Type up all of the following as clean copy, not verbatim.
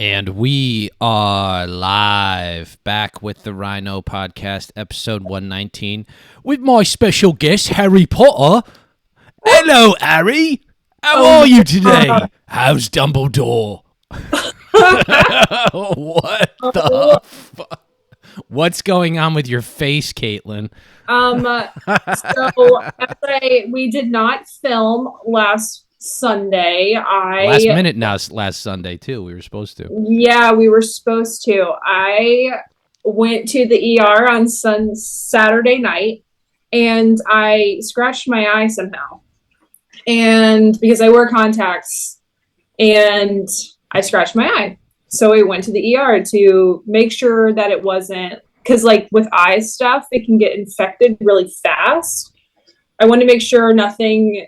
And we are live back with the RINO podcast, episode 119, with my special guest, Harry Potter. Hello, Harry. How are you today? How's Dumbledore? What the fuck? What's going on with your face, Caitlin? We did not film last Sunday. Last minute now, last Sunday, too. We were supposed to. Yeah, we were supposed to. I went to the ER on Saturday night, and I scratched my eye somehow. And because I wear contacts, and I scratched my eye. So I went to the ER to make sure that it wasn't, because like with eye stuff, it can get infected really fast. I wanted to make sure nothing,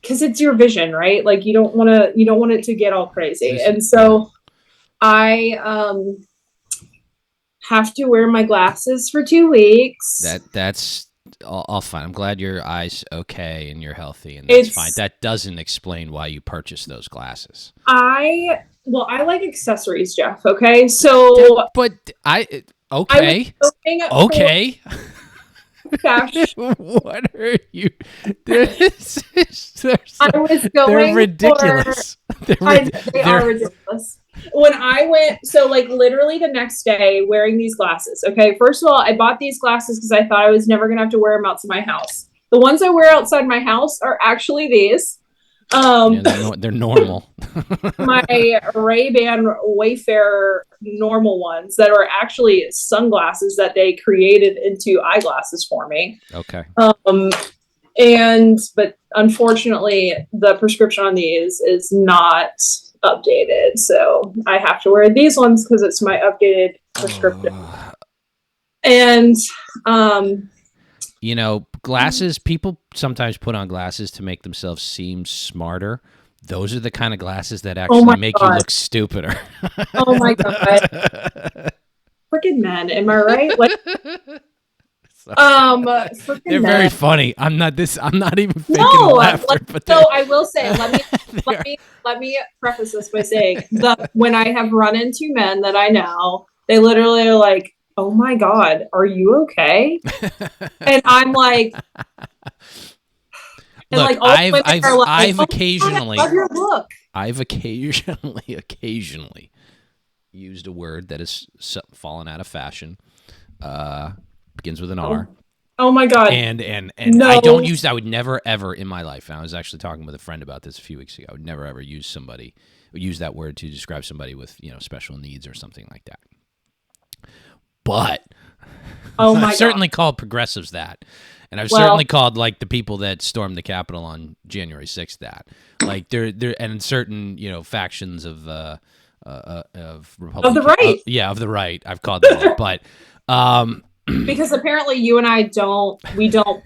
because it's your vision, right? Like you don't want it to get all crazy. And so I have to wear my glasses for 2 weeks. That's all fine. I'm glad your eye's okay and you're healthy, and that's fine. That doesn't explain why you purchased those glasses. I like accessories, Jeff. Okay, so okay. What are you? They're ridiculous. They are ridiculous. When I went, so like literally the next day wearing these glasses. Okay, first of all, I bought these glasses because I thought I was never gonna have to wear them outside my house. The ones I wear outside my house are actually these. They're normal. My Ray-Ban Wayfarer normal ones that are actually sunglasses that they created into eyeglasses for me. Okay. But unfortunately, the prescription on these is not updated, so I have to wear these ones because it's my updated prescription. And glasses, people sometimes put on glasses to make themselves seem smarter. Those are the kind of glasses that actually make you look stupider. Oh my God. Freaking men, am I right? Like, they're very funny. I'm not even faking laughter. I will say, let me preface this by saying when I have run into men that I know, they literally are like, "Oh my God, are you okay?" And I'm like, look, I've occasionally, I love your look. I've occasionally used a word that has fallen out of fashion. Begins with an R. Oh my God. And no. I don't use that. I would never ever in my life. And I was actually talking with a friend about this a few weeks ago. I would never ever use that word to describe somebody with, special needs or something like that. But I've certainly called progressives that. And I've certainly called like the people that stormed the Capitol on January 6th that. Like they're and certain, factions of Republican, of the right. Of the right. I've called them that. But because apparently you and I don't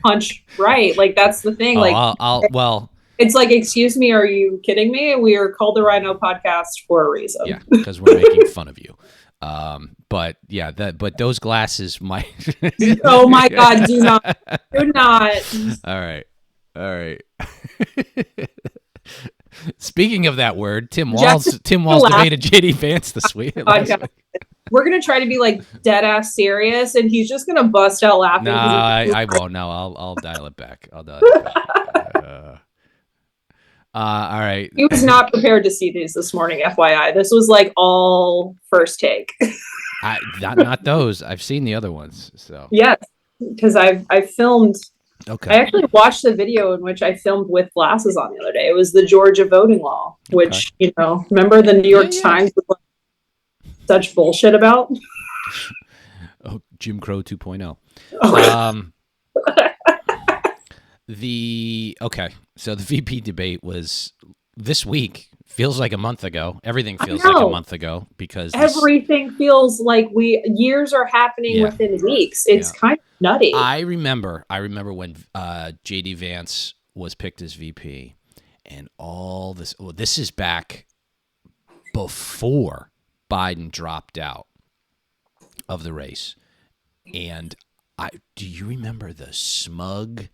punch right. Like that's the thing. It's like, excuse me, are you kidding me? We are called the RINO podcast for a reason. Yeah, because we're making fun of you. But those glasses might. Oh my God! Do not. All right. Speaking of that word, Tim Walz debated JD Vance this week. We're gonna try to be like dead ass serious, and he's just gonna bust out laughing. No, I won't. No, I'll dial it back. All right. He was not prepared to see these this morning, FYI. This was like all first take. Not those. I've seen the other ones. So yes, because I filmed. Okay. I actually watched the video in which I filmed with glasses on the other day. It was the Georgia voting law, which remember the New York Times was such bullshit about. Oh, Jim Crow 2.0. So the VP debate was this week. Feels like a month ago. Everything feels like a month ago because everything feels like years are happening within weeks. It's kind of nutty. I remember when JD Vance was picked as VP, and all this. Well, this is back before Biden dropped out of the race, and do you remember the smug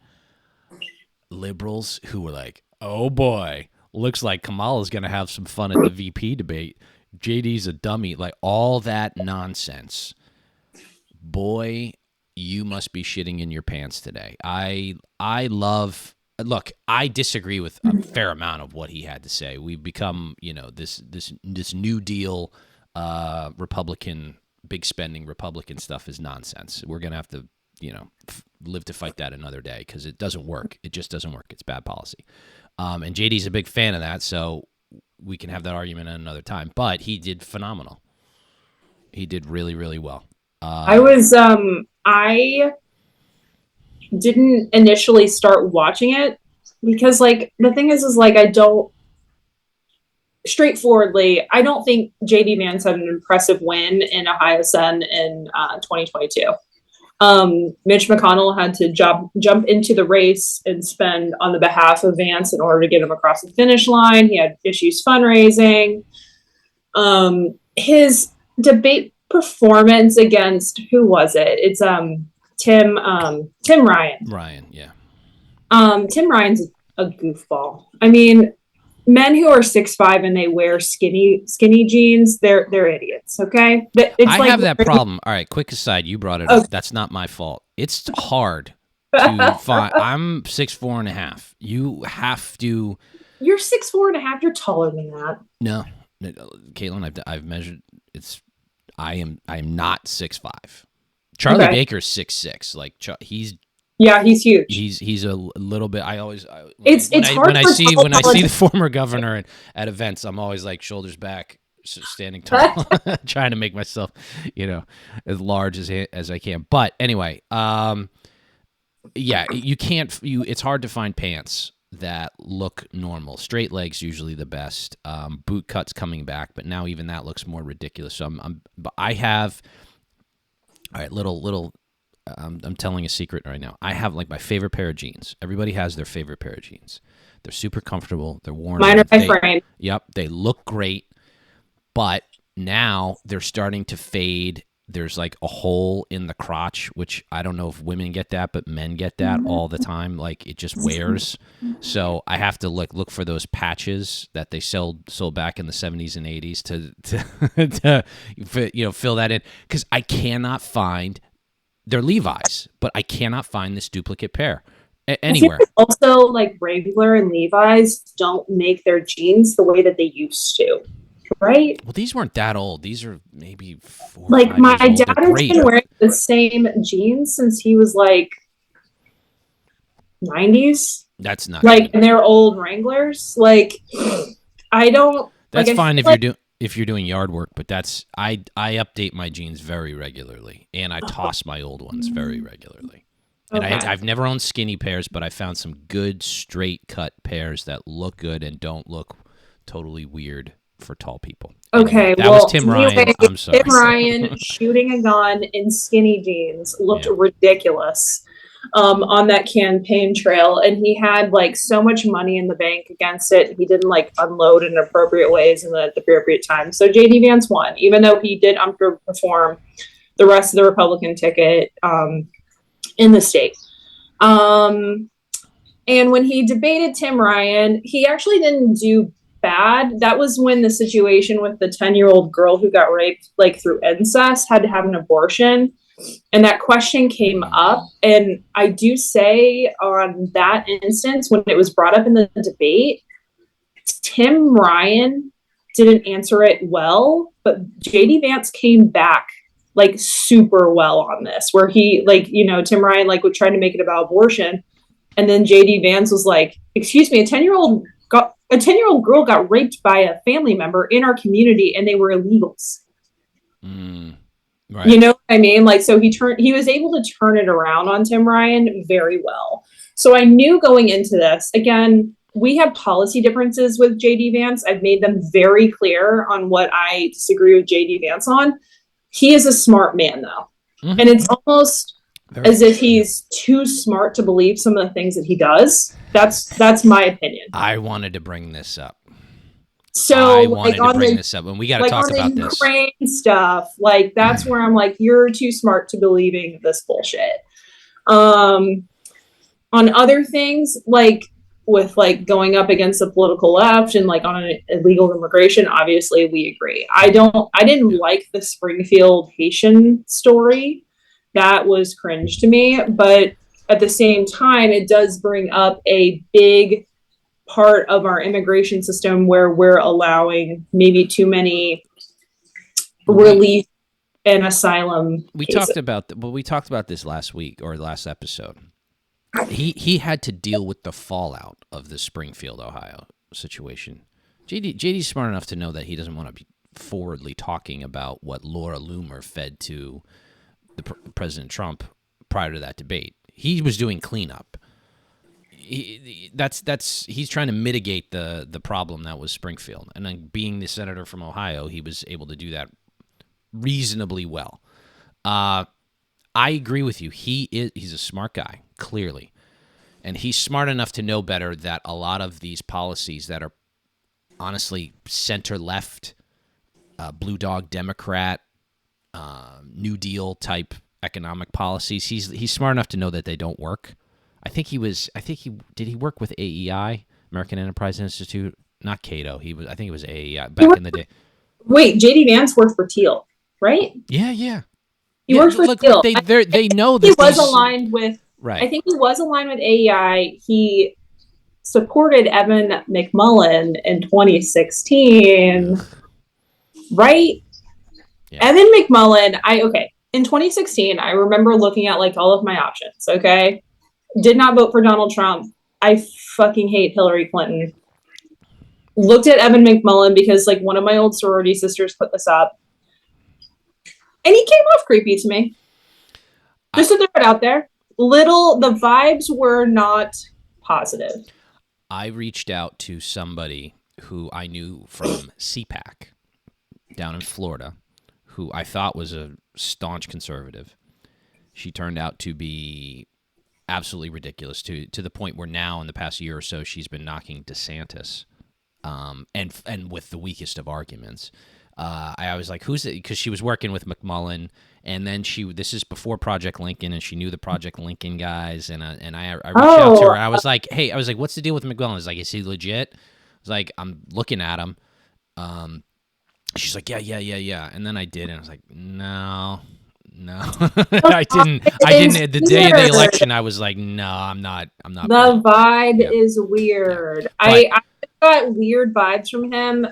liberals who were like, "Oh boy, looks like Kamala's going to have some fun at the VP debate. JD's a dummy. Like all that nonsense. Boy, you must be shitting in your pants today. I love. Look, I disagree with a fair amount of what he had to say. We've become, this New Deal Republican, big spending Republican stuff is nonsense. We're gonna have to, live to fight that another day because it doesn't work. It just doesn't work. It's bad policy. And JD's a big fan of that, so we can have that argument at another time. But he did phenomenal. He did really, really well. I didn't initially start watching it because like the thing is like I don't think JD Vance had an impressive win in Ohio Sun in 2022. Mitch McConnell had to jump into the race and spend on the behalf of Vance in order to get him across the finish line. He had issues fundraising. His debate performance against, who was it? It's Tim Ryan. Ryan, yeah. Tim Ryan's a goofball. I mean, men who are 6'5" and they wear skinny jeans, they're idiots. Okay, I have that problem. All right, quick aside, you brought it up. That's not my fault. It's hard to find. I'm 6'4.5". You have to. You're 6'4.5". You're taller than that. No, Caitlin, I've measured. I am not 6'5". Charlie Baker's 6'6". Like he's huge. He's a little bit. It's hard when I see the former governor at events. I'm always like shoulders back, standing tall, trying to make myself, as large as I can. But anyway, you can't. It's hard to find pants that look normal. Straight legs usually the best. Boot cuts coming back, but now even that looks more ridiculous. So but I have. All right, little. I'm telling a secret right now. I have like my favorite pair of jeans. Everybody has their favorite pair of jeans. They're super comfortable. They're worn. Mine are my frame. Yep, they look great, but now they're starting to fade. There's like a hole in the crotch, which I don't know if women get that, but men get that all the time. Like it just wears. So I have to look for those patches that they sold back in the 70s and 80s to fill that in, because I cannot find. They're Levi's, but I cannot find this duplicate pair anywhere. Also, like Wrangler and Levi's don't make their jeans the way that they used to, right? Well, these weren't that old. These are maybe 4 like 5 my years old. dad has been wearing the same jeans since he was like 90s. That's not like, and they're old Wranglers. Like, I don't. That's like, fine if you're doing yard work, but I update my jeans very regularly, and I toss my old ones very regularly. And I've never owned skinny pairs, but I found some good straight cut pairs that look good and don't look totally weird for tall people. Okay, that was Tim Ryan. I'm sorry. Tim Ryan shooting a gun in skinny jeans looked ridiculous on that campaign trail, and he had like so much money in the bank against it. He didn't like unload in appropriate ways in the appropriate time. So JD Vance won, even though he did underperform the rest of the Republican ticket in the state. And when he debated Tim Ryan, he actually didn't do bad. That was when the situation with the 10-year-old girl who got raped like through incest had to have an abortion. And that question came up. And I do say on that instance, when it was brought up in the debate, Tim Ryan didn't answer it well, but JD Vance came back like super well on this, where he Tim Ryan like was trying to make it about abortion. And then JD Vance was like, excuse me, a 10-year-old girl got raped by a family member in our community and they were illegals. Right. You know what I mean? Like, so he was able to turn it around on Tim Ryan very well. So I knew going into this, again, we have policy differences with JD Vance. I've made them very clear on what I disagree with JD Vance on. He is a smart man though. Mm-hmm. And it's almost as if he's too smart to believe some of the things that he does. That's my opinion. I wanted to bring this up. So I wanted to bring this up, and we got to talk about this. Ukraine stuff, like that's where I'm like, you're too smart to believing this bullshit. On other things, like with like going up against the political left and like on an illegal immigration, obviously we agree. I didn't like the Springfield Haitian story. That was cringe to me, but at the same time, it does bring up a big part of our immigration system where we're allowing maybe too many relief and asylum we cases. we talked about this last week or last episode. He had to deal with the fallout of the Springfield, Ohio situation. JD's smart enough to know that he doesn't want to be forwardly talking about what Laura Loomer fed to President Trump prior to that debate. He was doing cleanup. He's trying to mitigate the problem that was Springfield, and then being the senator from Ohio, he was able to do that reasonably well. I agree with you. He's a smart guy, clearly, and he's smart enough to know better that a lot of these policies that are honestly center left, blue dog Democrat, New Deal type economic policies. He's smart enough to know that they don't work. I think he did he work with AEI, American Enterprise Institute, not Cato. I think it was AEI back in the day. Wait, JD Vance worked for Teal, right? Yeah. He worked for Teal. They know that he was aligned with. Right. I think he was aligned with AEI. He supported Evan McMullin in 2016, right? Yeah. Evan McMullin. In 2016, I remember looking at like all of my options. Okay, did not vote for Donald Trump. I fucking hate Hillary Clinton. Looked at Evan McMullin because like one of my old sorority sisters put this up, and he came off creepy to me. Just to throw it out there, the vibes were not positive. I reached out to somebody who I knew from CPAC down in Florida, who I thought was a staunch conservative. She turned out to be absolutely ridiculous to the point where now in the past year or so she's been knocking DeSantis, and with the weakest of arguments. I was like, who's it? Because she was working with McMullin, and then this is before Project Lincoln, and she knew the Project Lincoln guys, and I reached out to her. I was like, hey, what's the deal with McMullin? I was like, is he legit? I was like, I'm looking at him. She's like, yeah. And then I did, and I was like, no. I didn't. The day of the election, I was like, no, I'm not. The vibe is weird. I got weird vibes from him.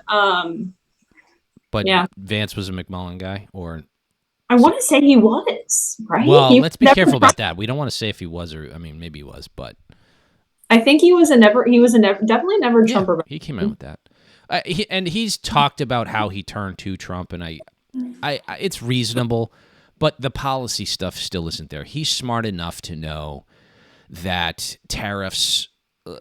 But Vance was a McMullin guy, or I want to say he was, right? Well, let's be careful about that. We don't want to say if he was, or maybe he was, but I think he was definitely never Trump. He came out with that. He's talked about how he turned to Trump, and I it's reasonable, but the policy stuff still isn't there. He's smart enough to know that tariffs,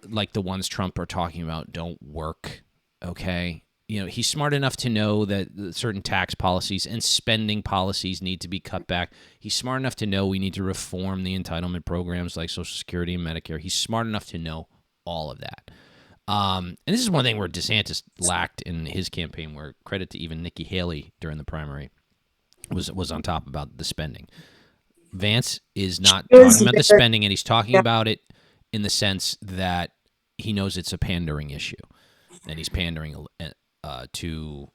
like the ones Trump are talking about, don't work. Okay, he's smart enough to know that certain tax policies and spending policies need to be cut back. He's smart enough to know we need to reform the entitlement programs like Social Security and Medicare. He's smart enough to know all of that. And this is one thing where DeSantis lacked in his campaign, where credit to even Nikki Haley during the primary was on top about the spending. Vance is not talking about the spending, and he's talking about it in the sense that he knows it's a pandering issue, and he's pandering to,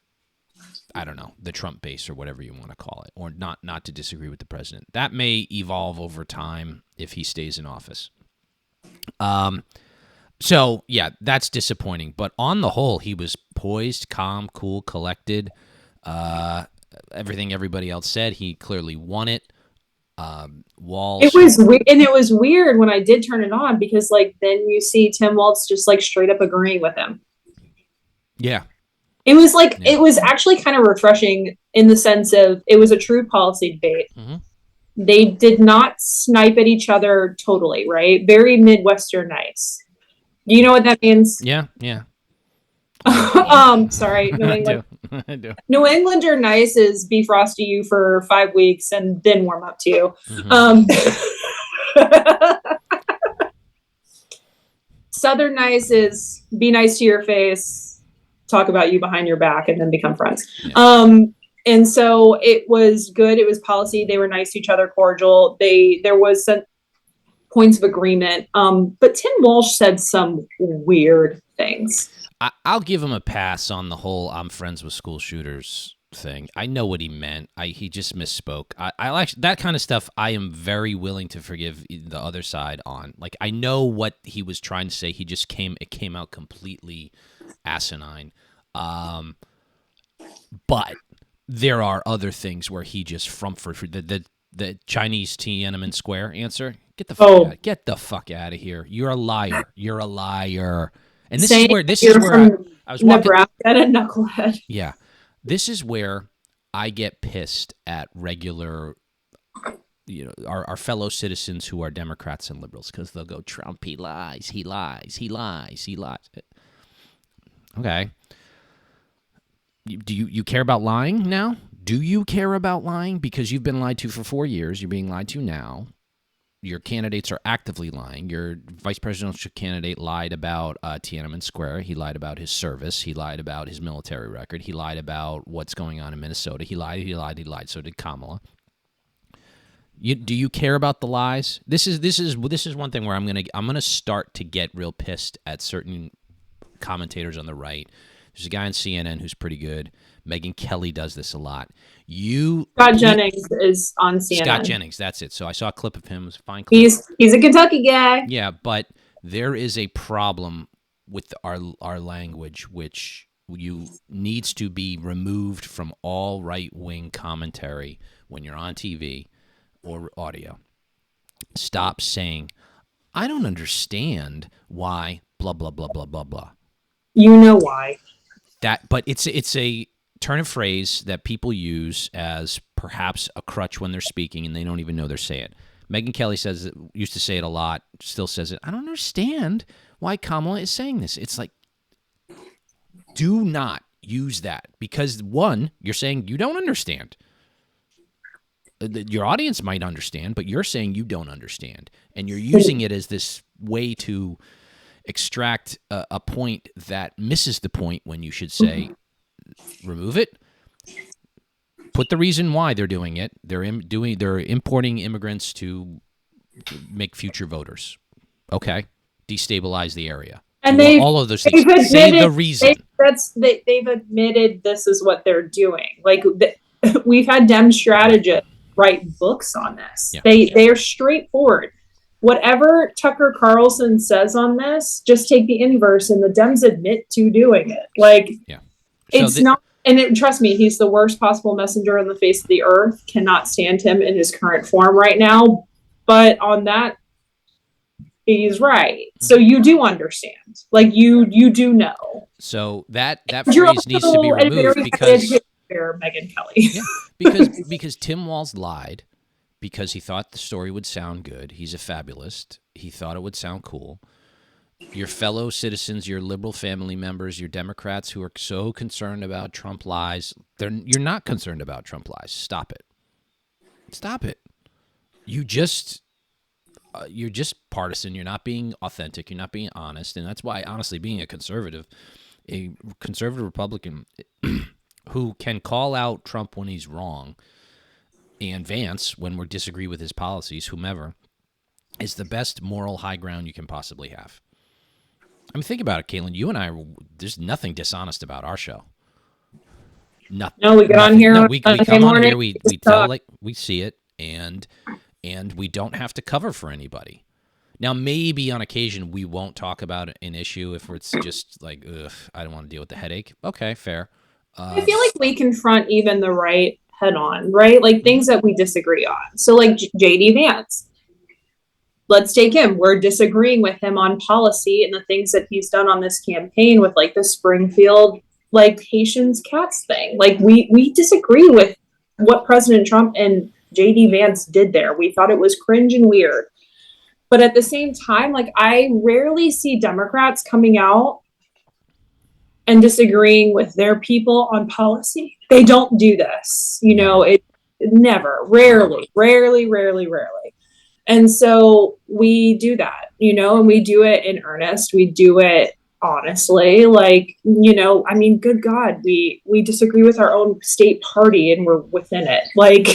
I don't know, the Trump base or whatever you want to call it, or not to disagree with the president. That may evolve over time if he stays in office. So, yeah, that's disappointing. But on the whole, he was poised, calm, cool, collected. Everything everybody else said, he clearly won it. Walz. It was weird, and it was weird when I did turn it on because, like, then you see Tim Walz just like straight up agreeing with him. Yeah, it was like it was actually kind of refreshing in the sense of it was a true policy debate. Mm-hmm. They did not snipe at each other totally, right? Very Midwestern nice. Do you know what that means? Yeah. Sorry, New England. I do. New Englander nice is defrost to you for 5 weeks and then warm up to you. Mm-hmm. Southern nice is be nice to your face, talk about you behind your back, and then become friends. Yeah. And so it was good. It was policy. They were nice to each other, cordial. There was some points of agreement. But Tim Walsh said some weird things. I'll give him a pass on the whole "I'm friends with school shooters" thing. I know what he meant. He just misspoke. I like that kind of stuff. I am very willing to forgive the other side on. Like, I know what he was trying to say. It came out completely asinine. But there are other things where he just the Chinese Tiananmen Square answer. Get the fuck out of here. You're a liar. You're a liar. And this is where I was walking. Nebraska and a knucklehead. Yeah. This is where I get pissed at regular, our fellow citizens who are Democrats and liberals, because they'll go, Trump, he lies, he lies, he lies, he lies. Okay. Do you care about lying now? Do you care about lying? Because you've been lied to for 4 years. You're being lied to now. Your candidates are actively lying. Your vice presidential candidate lied about Tiananmen Square. He lied about his service. He lied about his military record. He lied about what's going on in Minnesota. He lied. So did Kamala. Do you care about the lies? This is one thing where I'm gonna start to get real pissed at certain commentators on the right. There's a guy on CNN who's pretty good. Megyn Kelly does this a lot. Scott Jennings is on CNN. Scott Jennings, that's it. So I saw a clip of him. It was a fine clip. He's a Kentucky guy. Yeah, but there is a problem with our language, which needs to be removed from all right-wing commentary when you're on TV or audio. Stop saying, I don't understand why blah, blah, blah, blah, blah, blah. You know why. But it's a turn of phrase that people use as perhaps a crutch when they're speaking, and they don't even know they're saying it. Megyn Kelly used to say it a lot, still says it. I don't understand why Kamala is saying this. It's like, do not use that, because one, you're saying you don't understand. Your audience might understand, but you're saying you don't understand, and you're using it as this way to extract a point that misses the point when you should say, remove it. Put the reason why they're doing it. They're importing immigrants to make future voters. Okay, destabilize the area. And all of those things. Say the reason. They've admitted this is what they're doing. Like, we've had Dem strategists write books on this. Yeah. They are straightforward. Whatever Tucker Carlson says on this, just take the inverse, and the Dems admit to doing it. Like, yeah. It's not, and trust me, he's the worst possible messenger on the face of the earth. Cannot stand him in his current form right now. But on that, he's right. So you do understand. Like, you do know. So that phrase needs to be removed because Megyn Kelly. Yeah, because Tim Walz lied because he thought the story would sound good. He's a fabulist. He thought it would sound cool. Your fellow citizens, your liberal family members, your Democrats who are so concerned about Trump lies, you're not concerned about Trump lies. Stop it. Stop it. You're just partisan. You're not being authentic. You're not being honest. And that's why, honestly, being a conservative Republican who can call out Trump when he's wrong and Vance when we disagree with his policies, whomever, is the best moral high ground you can possibly have. I mean, think about it, Caitlin. You and I, there's nothing dishonest about our show. Nothing. No, we get on here. No, we come on here. We tell like we see it, and we don't have to cover for anybody. Now, maybe on occasion we won't talk about an issue if it's just like, ugh, I don't want to deal with the headache. Okay, fair. I feel like we confront even the right head on, right? Like things that we disagree on. So, like JD Vance. Let's take him. We're disagreeing with him on policy and the things that he's done on this campaign with like the Springfield, like Haitians cats thing. Like we disagree with what President Trump and JD Vance did there. We thought it was cringe and weird. But at the same time, like I rarely see Democrats coming out and disagreeing with their people on policy. They don't do this. You know, it never, rarely. And so we do that, you know, and we do it in earnest. We do it honestly. Like, you know, I mean, good God, we disagree with our own state party and we're within it. Like,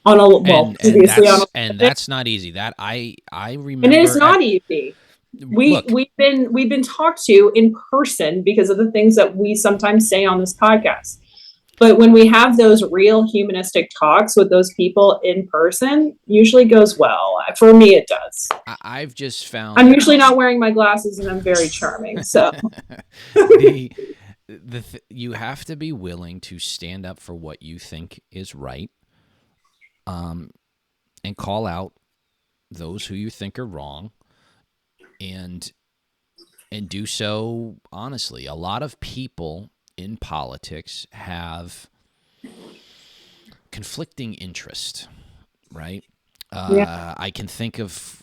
on a well, previously on a, and that's not easy. That I and it remember. is not easy. Look, We've been talked to in person because of the things that we sometimes say on this podcast. But when we have those real humanistic talks with those people in person, usually goes well. For me, it does. I've just found I'm usually not wearing my glasses, and I'm very charming. So you have to be willing to stand up for what you think is right, and call out those who you think are wrong, and do so honestly. A lot of people in politics have conflicting interest, right? yeah. I can think of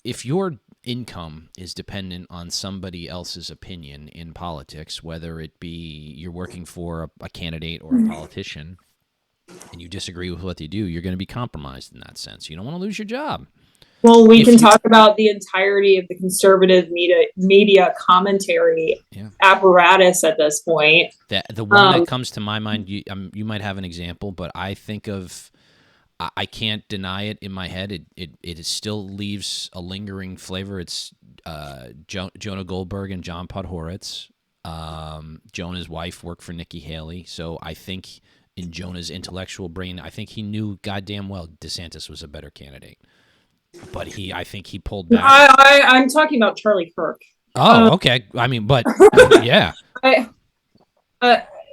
if your income is dependent on somebody else's opinion in politics, whether it be you're working for a candidate or a politician, and you disagree with what they do, you're going to be compromised in that sense. You don't want to lose your job. Well, we can talk about the entirety of the conservative media commentary apparatus at this point. The one that comes to my mind, you might have an example, but I think of, I can't deny it in my head. It still leaves a lingering flavor. It's Jonah Goldberg and John Podhoretz. Jonah's wife worked for Nikki Haley, so I think in Jonah's intellectual brain, I think he knew goddamn well DeSantis was a better candidate. But I think he pulled back. I'm talking about Charlie Kirk. Oh, okay. I mean, but yeah.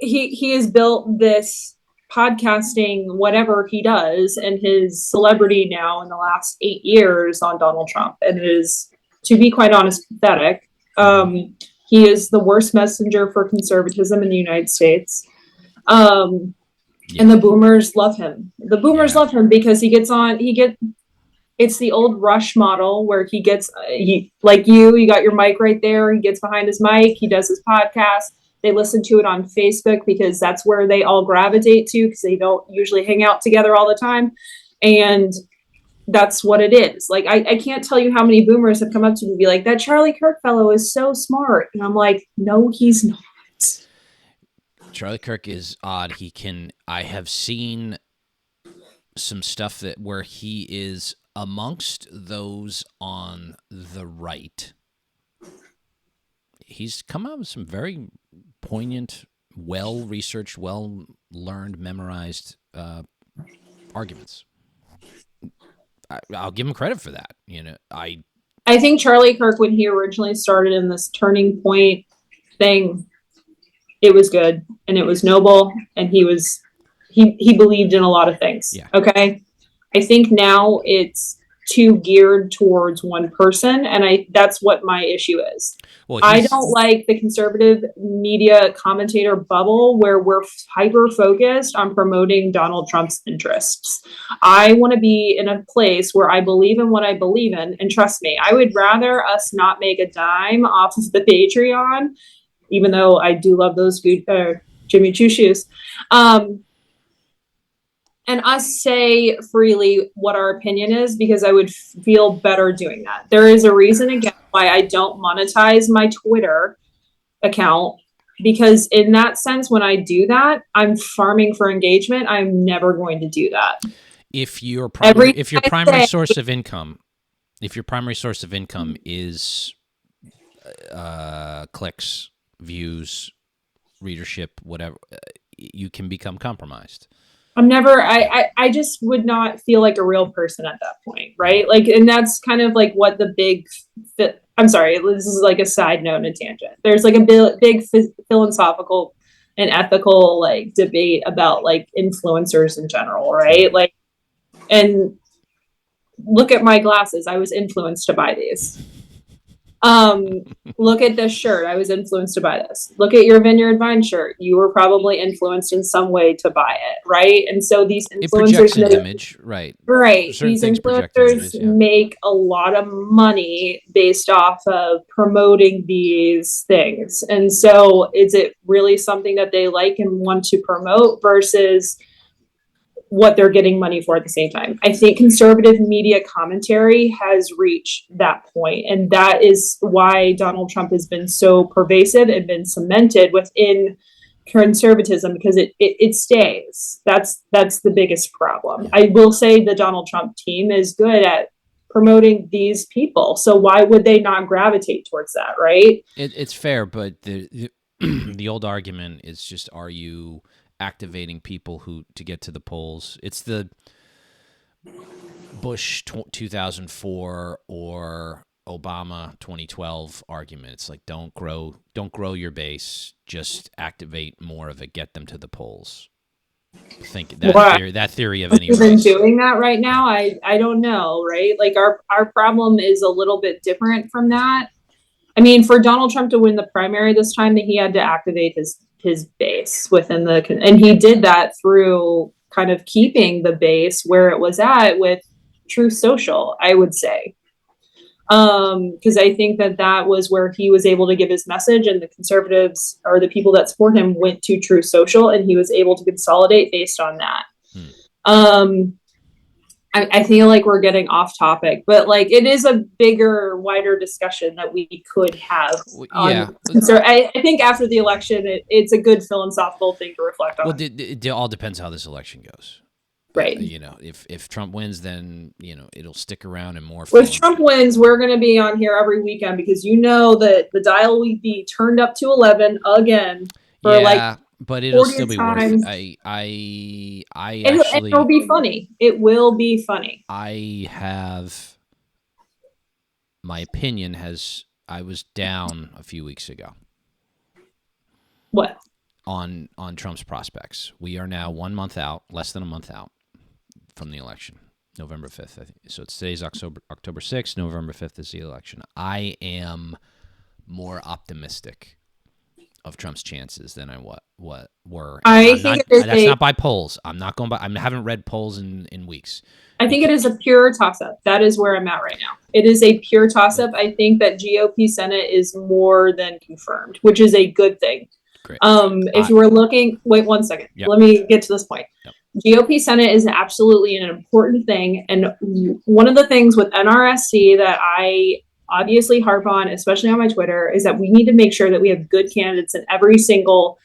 He has built this podcasting, whatever he does, and his celebrity now in the last 8 years on Donald Trump. And it is, to be quite honest, pathetic. He is the worst messenger for conservatism in the United States. And the boomers love him. The boomers love him because it's the old Rush model where he like you got your mic right there. He gets behind his mic. He does his podcast. They listen to it on Facebook because that's where they all gravitate to because they don't usually hang out together all the time. And that's what it is. Like, I can't tell you how many boomers have come up to me and be like, that Charlie Kirk fellow is so smart. And I'm like, no, he's not. Charlie Kirk is odd. I have seen some stuff where he is amongst those on the right. He's come out with some very poignant, well-researched, well-learned, memorized arguments. I'll give him credit for that. I think Charlie Kirk, when he originally started in this turning point thing, it was good and it was noble, and he believed in a lot of things. Yeah. Okay. I think now it's too geared towards one person, and that's what my issue is. Well, I don't like the conservative media commentator bubble where we're hyper focused on promoting Donald Trump's interests. I want to be in a place where I believe in what I believe in, and trust me, I would rather us not make a dime off of the Patreon, even though I do love those Jimmy Choo shoes. And us say freely what our opinion is, because I would feel better doing that. There is a reason, again, why I don't monetize my Twitter account, because in that sense, when I do that, I'm farming for engagement. I'm never going to do that. If your primary source of income is clicks, views, readership, whatever, you can become compromised. I just would not feel like a real person at that point, right? Like, and that's kind of like what I'm sorry, this is like a side note and a tangent. There's like a big philosophical and ethical like debate about like influencers in general, right? Like, and look at my glasses. I was influenced to buy these. Look at this shirt. I was influenced to buy this. Look at your Vineyard Vine shirt. You were probably influenced in some way to buy it, right? And so these influencers, it projects an image, right? Right. These influencers make a lot of money based off of promoting these things. And so is it really something that they like and want to promote versus what they're getting money for at the same time? I think conservative media commentary has reached that point, and that is why Donald Trump has been so pervasive and been cemented within conservatism because it stays. That's the biggest problem. I will say the Donald Trump team is good at promoting these people. So why would they not gravitate towards that, right? It's fair, but the old argument is just, are you activating people to get to the polls? It's the Bush 2004 or Obama 2012 argument. It's like, don't grow your base, just activate more of it, get them to the polls. Think that theory of any even doing that right now, I don't know, right? Like our problem is a little bit different from that. I mean, for Donald Trump to win the primary this time, he had to activate his base within and he did that through kind of keeping the base where it was at with Truth Social, I would say. Because I think that was where he was able to give his message, and the conservatives or the people that support him went to Truth Social, and he was able to consolidate based on that. I feel like we're getting off topic, but like it is a bigger, wider discussion that we could have. Yeah. I think after the election, it's a good philosophical thing to reflect on. Well, it all depends how this election goes. Right. If Trump wins, then, it'll stick around and more. If Trump wins, we're going to be on here every weekend because that the dial will be turned up to 11 again for but it'll still be times. worth it. I actually, it'll be funny. It will be funny. My opinion I was down a few weeks ago. What? On Trump's prospects. We are now 1 month out, less than a month out from the election, November 5th. I think. So today's October 6th, November 5th is the election. I am more optimistic of Trump's chances than I were. That's not by polls. I'm not going by. I haven't read polls in weeks. I think it is a pure toss-up. That is where I'm at right now. It is a pure toss-up. I think that GOP Senate is more than confirmed, which is a good thing. Great. If you were looking, wait 1 second. Yep. Let me get to this point. Yep. GOP Senate is absolutely an important thing. And one of the things with NRSC that I obviously harp on, especially on my Twitter, is that we need to make sure that we have good candidates in every single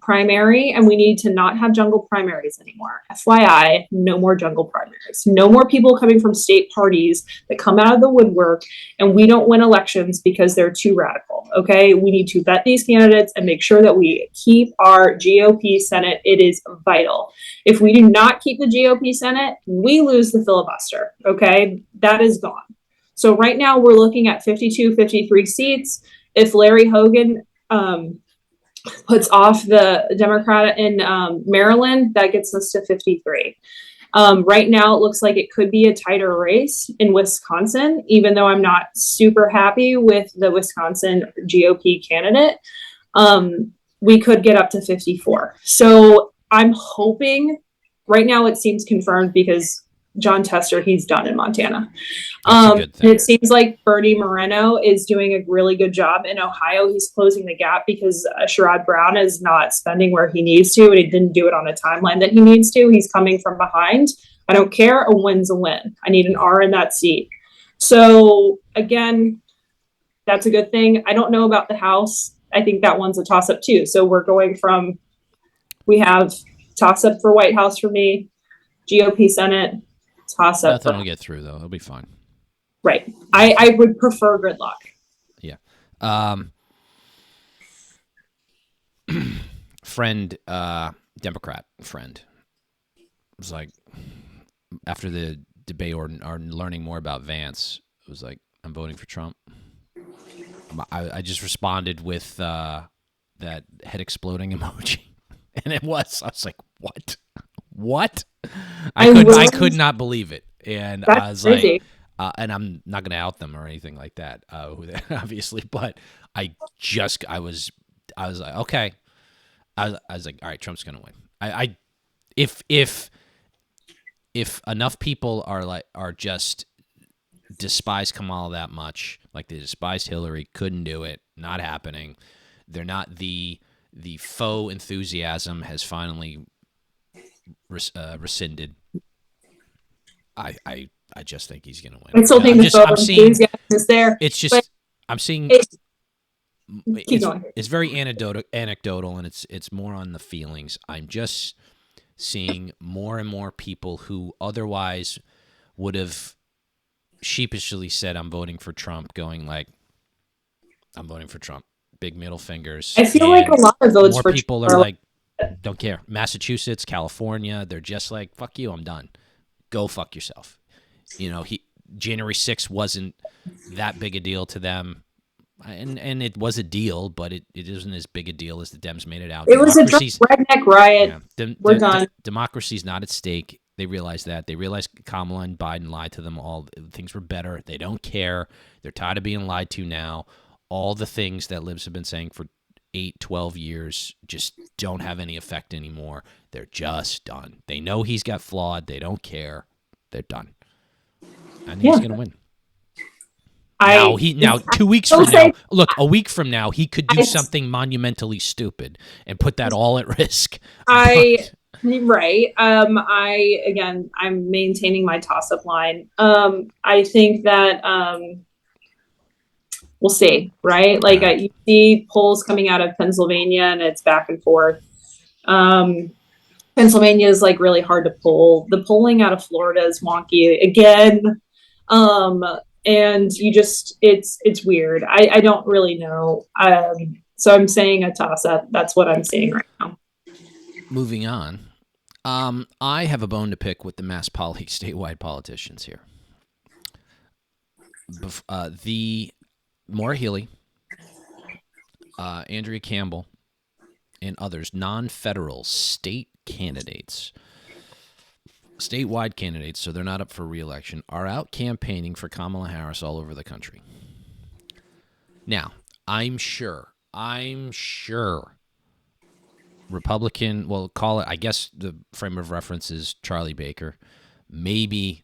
primary, and we need to not have jungle primaries anymore. FYI, no more jungle primaries. No more people coming from state parties that come out of the woodwork and we don't win elections because they're too radical, okay? We need to vet these candidates and make sure that we keep our GOP Senate. It is vital. If we do not keep the GOP Senate, we lose the filibuster, okay? That is gone. So right now we're looking at 52, 53 seats. If Larry Hogan puts off the Democrat in Maryland, that gets us to 53. Right now, it looks like it could be a tighter race in Wisconsin, even though I'm not super happy with the Wisconsin GOP candidate. We could get up to 54. So I'm hoping, right now it seems confirmed because John Tester, he's done in Montana. It seems like Bernie Moreno is doing a really good job in Ohio. He's closing the gap because Sherrod Brown is not spending where he needs to, and he didn't do it on a timeline that he needs to. He's coming from behind. I don't care. A win's a win. I need an R in that seat. So again, that's a good thing. I don't know about the House. I think that one's a toss-up too. So we're going from, we have toss-up for White House for me, GOP Senate, toss-up. Nothing will get through, though. It'll be fine. Right. I would prefer gridlock. Yeah. Democrat friend was like, after the debate or learning more about Vance, it was like, I'm voting for Trump. I just responded with that head exploding emoji. And I was like, what? I could not believe it. And I was crazy. Like, and I'm not going to out them or anything like that, obviously, but I was like, okay. I was like, all right, Trump's going to win. If enough people are just despise Kamala that much, like they despised Hillary, couldn't do it, not happening. They're not the faux enthusiasm has finally rescinded. I just think he's going to win. I still think the faux enthusiasm is there. It's just I'm seeing Keep going. It's very anecdotal, and it's more on the feelings. I'm just seeing more and more people who otherwise would have sheepishly said, I'm voting for Trump, going like, I'm voting for Trump. Big middle fingers. I feel like a lot of votes more for people Trump are like, don't care. Massachusetts, California, they're just like, fuck you, I'm done. Go fuck yourself. You know, January 6th wasn't that big a deal to them. And it was a deal, but it isn't as big a deal as the Dems made it out. It was a redneck riot. Yeah, we're done. Democracy's not at stake. They realize that. They realize Kamala and Biden lied to them all. Things were better. They don't care. They're tired of being lied to now. All the things that libs have been saying for 8, 12 years just don't have any effect anymore. They're just done. They know he's got flawed. They don't care. They're done. I think he's going to win. Now 2 weeks from now, look, a week from now, he could do something monumentally stupid and put that all at risk. Right. I'm maintaining my toss-up line. I think that we'll see, right? Like you see polls coming out of Pennsylvania, and it's back and forth. Pennsylvania is like really hard to pull. The polling out of Florida is wonky again. And you just, it's weird. I don't really know. So I'm saying a toss-up. That's what I'm saying right now. Moving on. I have a bone to pick with the mapoli statewide politicians here. The Maura Healey, Andrea Campbell, and others, non-federal state candidates, statewide candidates, so they're not up for re-election, are out campaigning for Kamala Harris all over the country. Now, I'm sure Republican, well, call it, I guess the frame of reference is Charlie Baker, maybe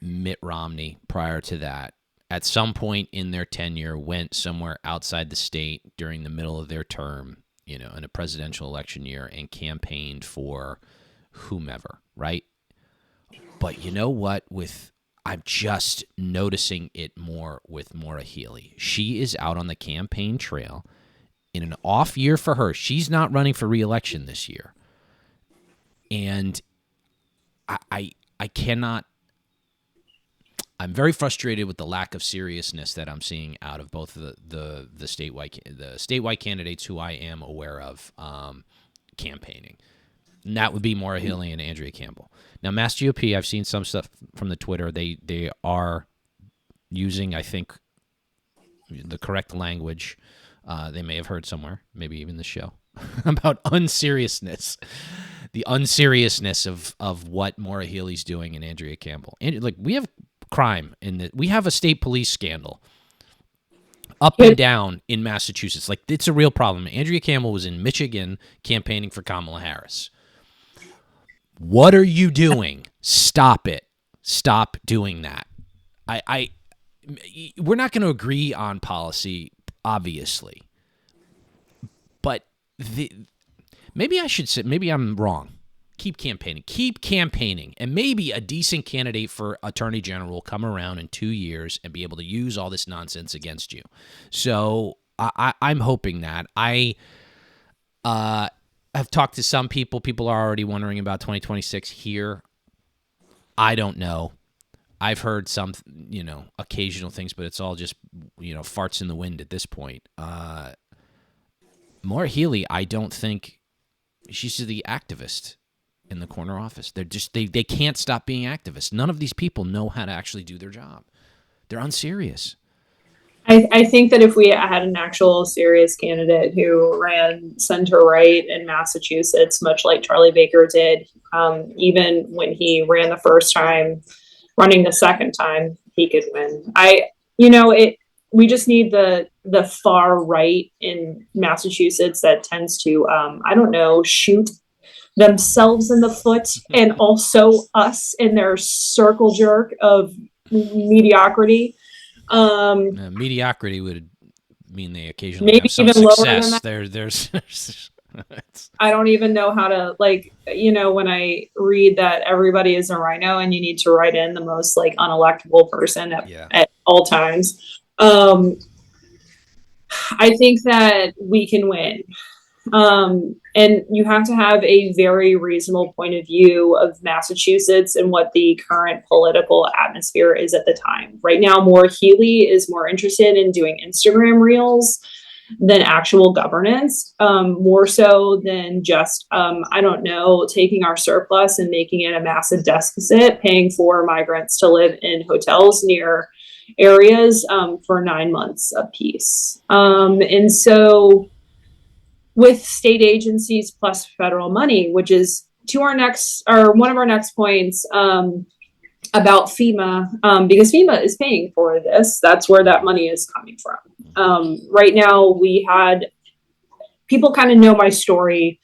Mitt Romney prior to that, at some point in their tenure went somewhere outside the state during the middle of their term, in a presidential election year, and campaigned for whomever, right? But you know what? I'm just noticing it more with Maura Healey. She is out on the campaign trail in an off year for her. She's not running for re-election this year. And I cannot... I'm very frustrated with the lack of seriousness that I'm seeing out of both of the statewide candidates who I am aware of campaigning. And that would be Maura Healey and Andrea Campbell. Now, Mass GOP, I've seen some stuff from the Twitter. They are using, I think, the correct language. They may have heard somewhere, maybe even the show, about unseriousness. The unseriousness of what Maura Healey's doing and Andrea Campbell. And like, we have crime we have a state police scandal up and down in Massachusetts. Like, it's a real problem. Andrea Campbell was in Michigan campaigning for Kamala Harris. What are you doing? Stop it. Stop doing that. We're not going to agree on policy, obviously. But maybe I should say, maybe I'm wrong. Keep campaigning. And maybe a decent candidate for attorney general will come around in 2 years and be able to use all this nonsense against you. So I'm hoping that. I've talked to some people. People are already wondering about 2026 here. I don't know. I've heard some, occasional things, but it's all just, farts in the wind at this point. Maura Healey, I don't think she's the activist in the corner office. They're just, they can't stop being activists. None of these people know how to actually do their job. They're unserious. I think that if we had an actual serious candidate who ran center-right in Massachusetts, much like Charlie Baker did, even when he ran the first time, running the second time, he could win. We just need the far right in Massachusetts that tends to, shoot themselves in the foot and also us in their circle jerk of mediocrity. Mediocrity would mean they occasionally maybe have some even success. Lower than that. There's I don't even know how to, when I read that everybody is a RINO and you need to write in the most unelectable person at all times. I think that we can win. And you have to have a very reasonable point of view of Massachusetts and what the current political atmosphere is at the time. Right now, Maura Healey is more interested in doing Instagram reels than actual governance, more so than just, I don't know, taking our surplus and making it a massive deficit, paying for migrants to live in hotels near areas for 9 months apiece. And so, with state agencies plus federal money, which is to our next or one of our next points about FEMA, because FEMA is paying for this. That's where that money is coming from. Right now, we had people kind of know my story.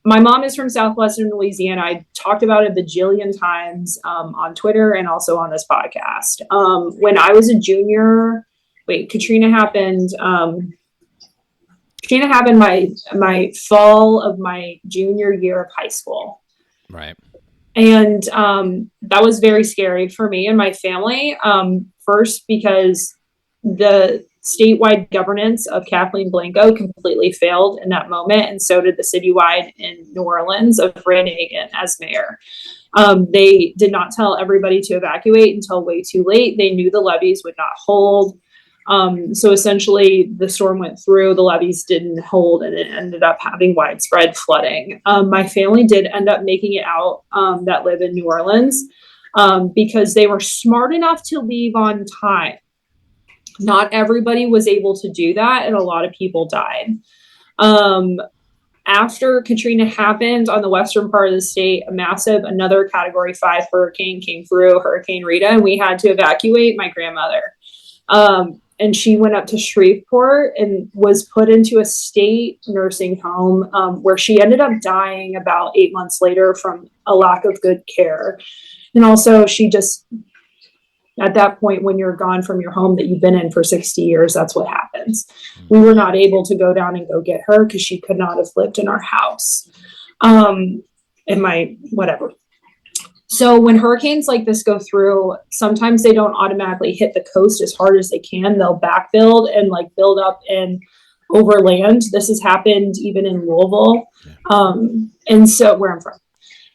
My mom is from Southwestern Louisiana. I talked about it a bajillion times on Twitter and also on this podcast. When I was a junior, Katrina happened. Katrina happened my fall of my junior year of high school. Right. And that was very scary for me and my family. First, because the statewide governance of Kathleen Blanco completely failed in that moment, and so did the citywide in New Orleans of Ray Nagin as mayor. They did not tell everybody to evacuate until way too late. They knew the levees would not hold. So essentially, the storm went through, the levees didn't hold, and it ended up having widespread flooding. My family did end up making it out that live in New Orleans because they were smart enough to leave on time. Not everybody was able to do that, and a lot of people died. After Katrina happened on the western part of the state, another Category 5 hurricane came through, Hurricane Rita, and we had to evacuate my grandmother. And she went up to Shreveport and was put into a state nursing home where she ended up dying about 8 months later from a lack of good care. And also, she just, at that point, when you're gone from your home that you've been in for 60 years, that's what happens. We were not able to go down and go get her because she could not have lived in our house. Whatever. So when hurricanes like this go through, sometimes they don't automatically hit the coast as hard as they can. They'll back build and build up and overland. This has happened even in Louisville. And so where I'm from.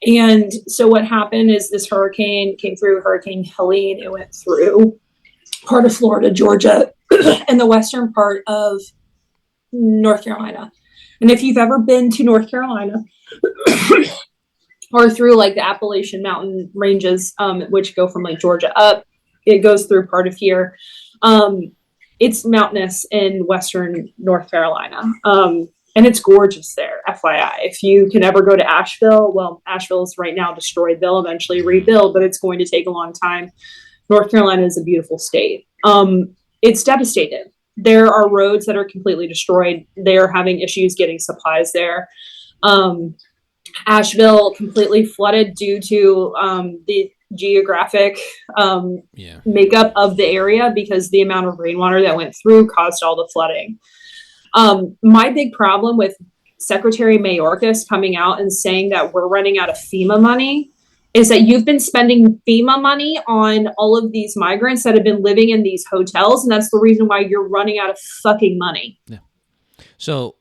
And so what happened is this hurricane came through, Hurricane Helene. It went through part of Florida, Georgia, and the western part of North Carolina. And if you've ever been to North Carolina, or through the Appalachian Mountain ranges, which go from Georgia up, it goes through part of here. It's mountainous in western North Carolina, and it's gorgeous there. FYI, if you can ever go to Asheville, well, Asheville is right now destroyed. They'll eventually rebuild, but it's going to take a long time. North Carolina is a beautiful state. It's devastated. There are roads that are completely destroyed. They are having issues getting supplies there. Asheville completely flooded due to the geographic makeup of the area because the amount of rainwater that went through caused all the flooding. My big problem with Secretary Mayorkas coming out and saying that we're running out of FEMA money is that you've been spending FEMA money on all of these migrants that have been living in these hotels, and that's the reason why you're running out of fucking money. Yeah. So,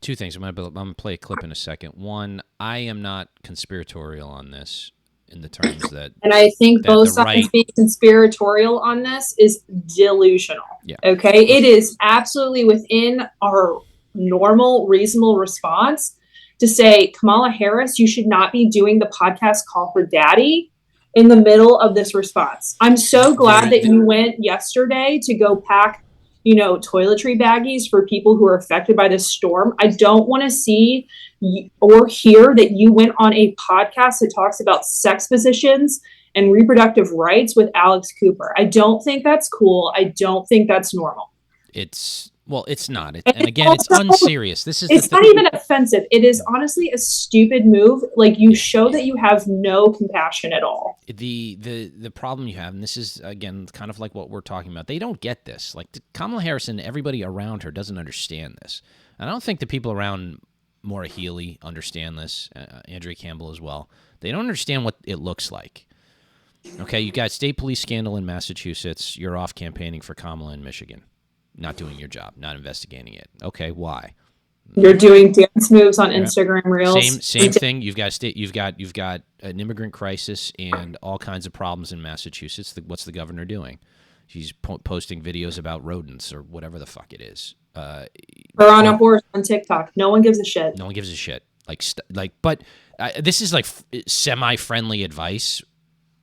two things. I'm gonna play a clip in a second. One, I am not conspiratorial on this in the terms that, and I think both sides being conspiratorial on this is delusional. Yeah. Okay, it is absolutely within our normal, reasonable response to say, Kamala Harris, you should not be doing the podcast Call for Daddy in the middle of this response. I'm so glad that you went yesterday to go pack, toiletry baggies for people who are affected by this storm. I don't want to see or hear that you went on a podcast that talks about sex positions and reproductive rights with Alex Cooper. I don't think that's cool. I don't think that's normal. It's not. And again, it's unserious. It's not even offensive. It is honestly a stupid move. You show that you have no compassion at all. The problem you have, and this is, again, kind of like what we're talking about, they don't get this. Kamala Harris and everybody around her doesn't understand this. And I don't think the people around Maura Healey understand this, Andrea Campbell as well. They don't understand what it looks like. Okay, you got state police scandal in Massachusetts. You're off campaigning for Kamala in Michigan. not doing your job, not investigating it. Okay, why? You're doing dance moves on Instagram Reels. Same thing. You've got an immigrant crisis and all kinds of problems in Massachusetts. What's the governor doing? She's posting videos about rodents or whatever the fuck it is. Or on a horse on TikTok. No one gives a shit. No one gives a shit. But this is like semi-friendly advice.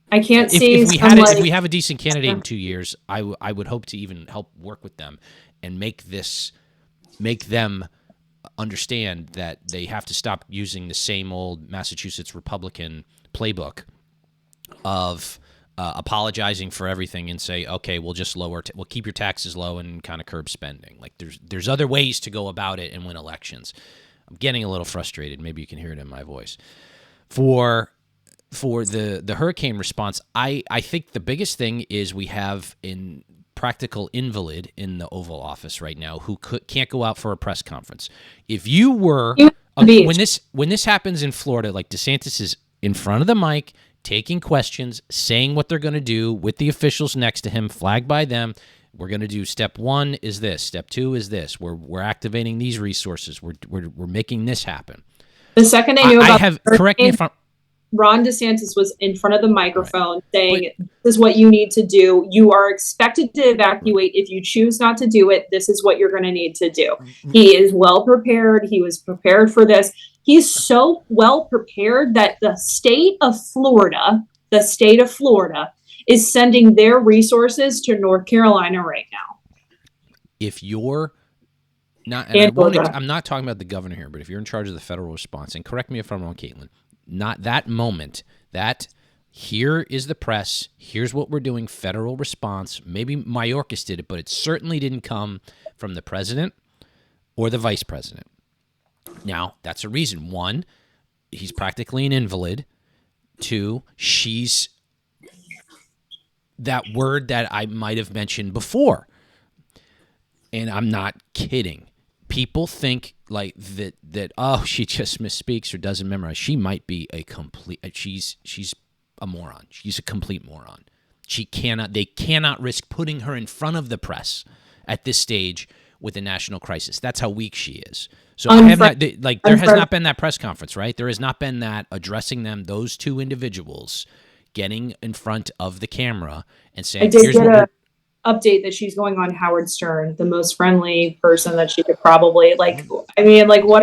I can't see if we have a decent candidate in 2 years, I would hope to even help work with them and make them understand that they have to stop using the same old Massachusetts Republican playbook of apologizing for everything and say, okay, we'll just we'll keep your taxes low and kind of curb spending. Like there's other ways to go about it and win elections. I'm getting a little frustrated. Maybe you can hear it in my voice. For the hurricane response, I think the biggest thing is we have a practical invalid in the Oval Office right now who can't go out for a press conference. If you were when this happens in Florida, like DeSantis is in front of the mic, taking questions, saying what they're going to do with the officials next to him, flagged by them. We're going to do step 1 is this, step 2 is this. We're activating these resources. We're making this happen. The second I knew about correct me if I'm Ron DeSantis was in front of the microphone saying, this is what you need to do. You are expected to evacuate. If you choose not to do it, this is what you're going to need to do. He is well prepared. He was prepared for this. He's so well prepared that the state of Florida is sending their resources to North Carolina right now. If you're not, I'm not talking about the governor here, but if you're in charge of the federal response, and correct me if I'm wrong, Caitlin, not that moment, that here is the press, here's what we're doing, federal response. Maybe Mayorkas did it, but it certainly didn't come from the president or the vice president. Now, that's a reason. 1, he's practically an invalid. 2, she's that word that I might have mentioned before. And I'm not kidding. People think like that oh, she just misspeaks or doesn't memorize. She might be a complete she's a moron. She's a complete moron. They cannot risk putting her in front of the press at this stage with a national crisis. That's how weak she is. So there has not been that press conference, right? There has not been that addressing them, those two individuals getting in front of the camera and saying, here's what update that she's going on Howard Stern, the most friendly person that she could probably what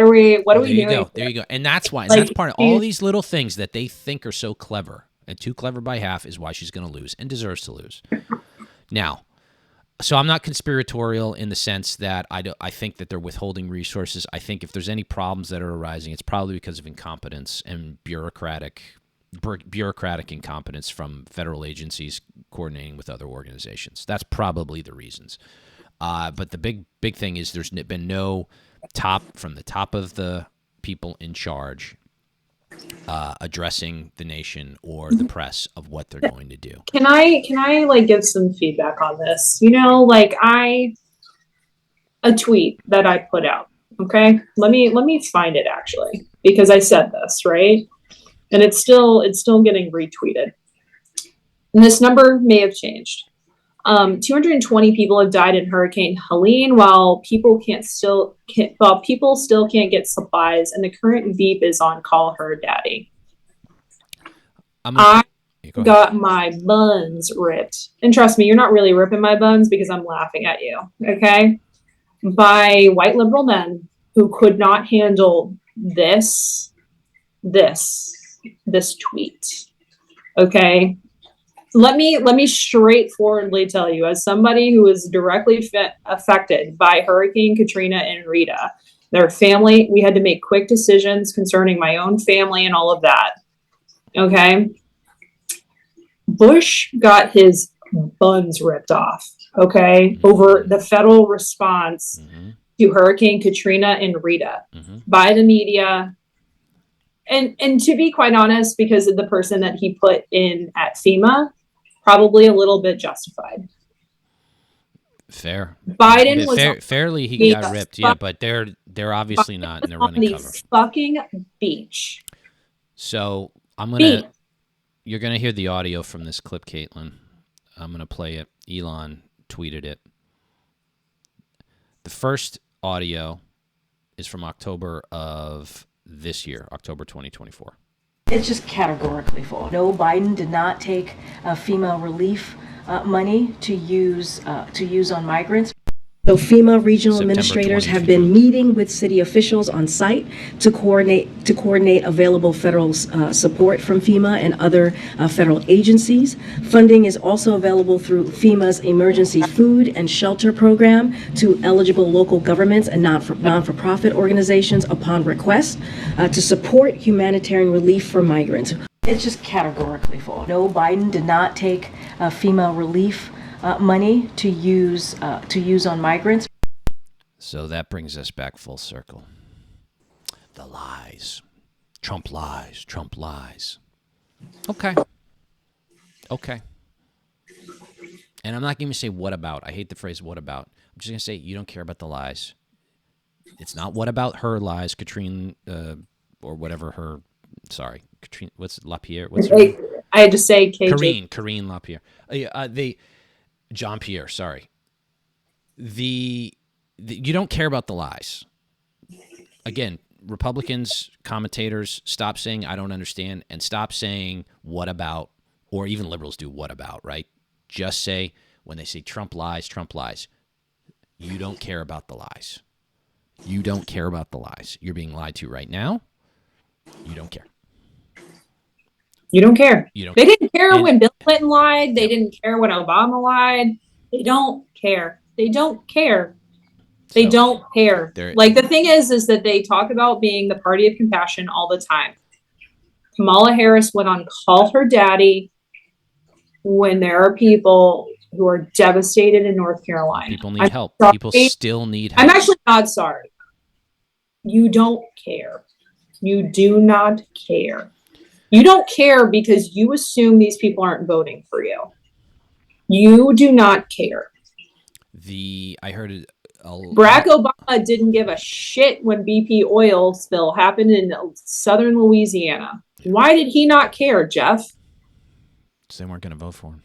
are we doing? There you go. And that's why, and that's part of all these little things that they think are so clever and too clever by half is why she's going to lose and deserves to lose. Now, so I'm not conspiratorial in the sense that I think that they're withholding resources. I think if there's any problems that are arising, it's probably because of incompetence and bureaucratic incompetence from federal agencies coordinating with other organizations. That's probably the reasons. But the big thing is there's been no from the top of the people in charge addressing the nation or the press of what they're going to do. Can I give some feedback on this? A tweet that I put out. Okay, let me find it actually because I said this right. And it's still getting retweeted. And this number may have changed. 220 people have died in Hurricane Helene, while people still can't get supplies, and the current Veep is on Call Her Daddy. I got my buns ripped, and trust me, you're not really ripping my buns because I'm laughing at you. Okay, by white liberal men who could not handle this tweet. Okay, let me straightforwardly tell you, as somebody who was directly affected by Hurricane Katrina and Rita, their family, we had to make quick decisions concerning my own family and all of that. Okay, Bush got his buns ripped off, okay, over the federal response to Hurricane Katrina and Rita by the media. And to be quite honest, because of the person that he put in at FEMA, probably a little bit justified. Fair. Biden was fairly he got ripped, yeah, but they're obviously not, and they're running cover. Fucking beach. So you're gonna hear the audio from this clip, Caitlin. I'm gonna play it. Elon tweeted it. The first audio is from October of this year, October 2024. It's just categorically false. No, Biden did not take FEMA relief money to use on migrants. So FEMA regional September administrators have 2022. been meeting with city officials on site to coordinate available federal support from FEMA and other federal agencies. Funding is also available through FEMA's emergency food and shelter program to eligible local governments and non-for-profit organizations upon request to support humanitarian relief for migrants. It's just categorically false. No, Biden did not take FEMA relief money to use on migrants. So that brings us back full circle. The lies. Trump lies. Trump lies. Okay. And I'm not going to say what about. I hate the phrase what about. I'm just going to say you don't care about the lies. It's not what about her lies, Katrine, or whatever her, sorry, Katrine, what's LaPierre? What's her name? I had to say KJ. Karine LaPierre. Jean-Pierre, sorry. You don't care about the lies. Again, Republicans, commentators, stop saying I don't understand and stop saying what about, or even liberals do what about, right? Just say, when they say Trump lies, you don't care about the lies. You don't care about the lies. You're being lied to right now. You don't care. You don't care. They didn't care And- when Bill Clinton lied. They didn't care when Obama lied. They don't care. They don't care. They So, don't care. they're- Like, the thing is that they talk about being the party of compassion all the time. Kamala Harris went on Call Her Daddy when there are people who are devastated in North Carolina. People need I'm help. sorry. People still need help. I'm actually not sorry. You don't care. You do not care. You don't care because you assume these people aren't voting for you. You do not care. I heard it. Barack Obama didn't give a shit when BP oil spill happened in southern Louisiana. Why did he not care, Jeff? They weren't going to vote for him.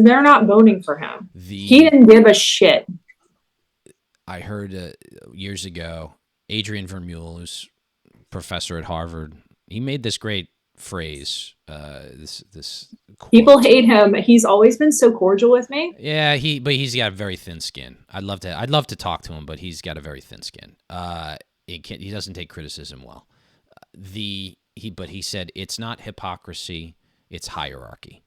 They're not voting for him. He He didn't give a shit. I heard years ago, Adrian Vermeule, who's professor at Harvard, he made this great phrase. This quote. People hate him. He's always been so cordial with me. Yeah, but he's got very thin skin. I'd love to talk to him, but he's got a very thin skin. He doesn't take criticism well. But he said it's not hypocrisy, it's hierarchy.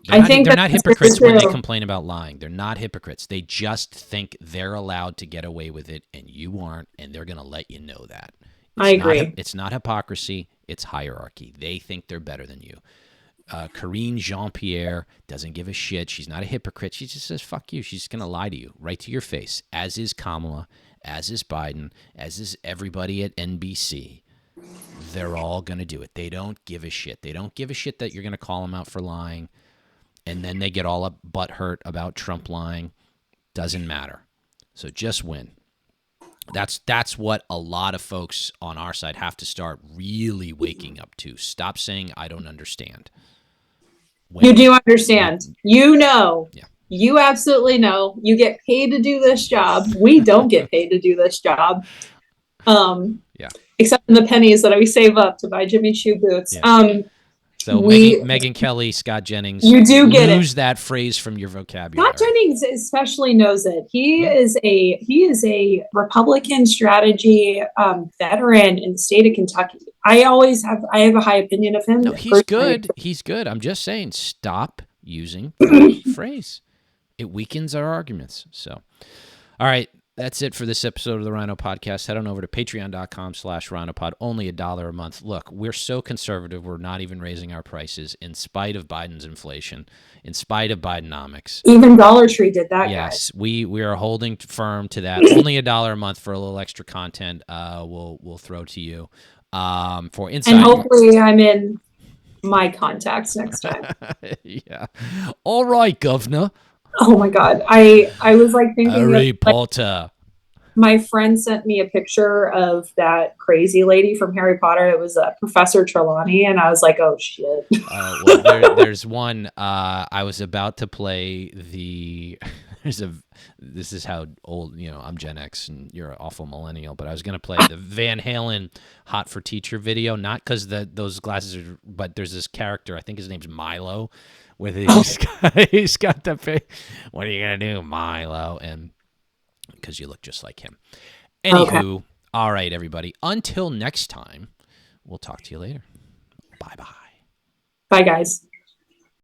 They're not hypocrites when they complain about lying. They're not hypocrites. They just think they're allowed to get away with it and you aren't, and they're going to let you know that. I agree. It's not hypocrisy. It's hierarchy. They think they're better than you. Karine Jean-Pierre doesn't give a shit. She's not a hypocrite. She just says, fuck you. She's going to lie to you right to your face, as is Kamala, as is Biden, as is everybody at NBC. They're all going to do it. They don't give a shit. They don't give a shit that you're going to call them out for lying, and then they get all butthurt about Trump lying. Doesn't matter. So just win. That's what a lot of folks on our side have to start really waking up to. Stop saying I don't understand. You do understand. You know. Yeah. You absolutely know. You get paid to do this job. We don't get paid to do this job. Yeah. Except in the pennies that we save up to buy Jimmy Choo boots. Yeah. So Megan Kelly, Scott Jennings, you do get lose that phrase from your vocabulary. Scott Jennings especially knows it. He is a Republican strategy veteran in the state of Kentucky. I have a high opinion of him. No, he's good. He's good. I'm just saying, stop using that phrase. It weakens our arguments. So, all right. That's it for this episode of the Rhino Podcast. Head on over to patreon.com/rhinopod. Only $1 a month. Look, we're so conservative, we're not even raising our prices in spite of Biden's inflation, in spite of Bidenomics. Even Dollar Tree did that, yes, guys. we are holding firm to that. Only $1 a month for a little extra content we'll throw to you for insight. And hopefully I'm in my contacts next time. Yeah. All right, Governor. Oh my God. I was like thinking Harry Potter. My friend sent me a picture of that crazy lady from Harry Potter. It was Professor Trelawney, and I was like, "Oh shit!" Well, there's one. I was about to play the. This is how old I'm Gen X, and you're an awful millennial. But I was gonna play the Van Halen "Hot for Teacher" video, not because those glasses are, but there's this character. I think his name's Milo, with he's got the. What are you gonna do, Milo? And because you look just like him. Anywho, all right, everybody. Until next time, we'll talk to you later. Bye-bye. Bye, guys.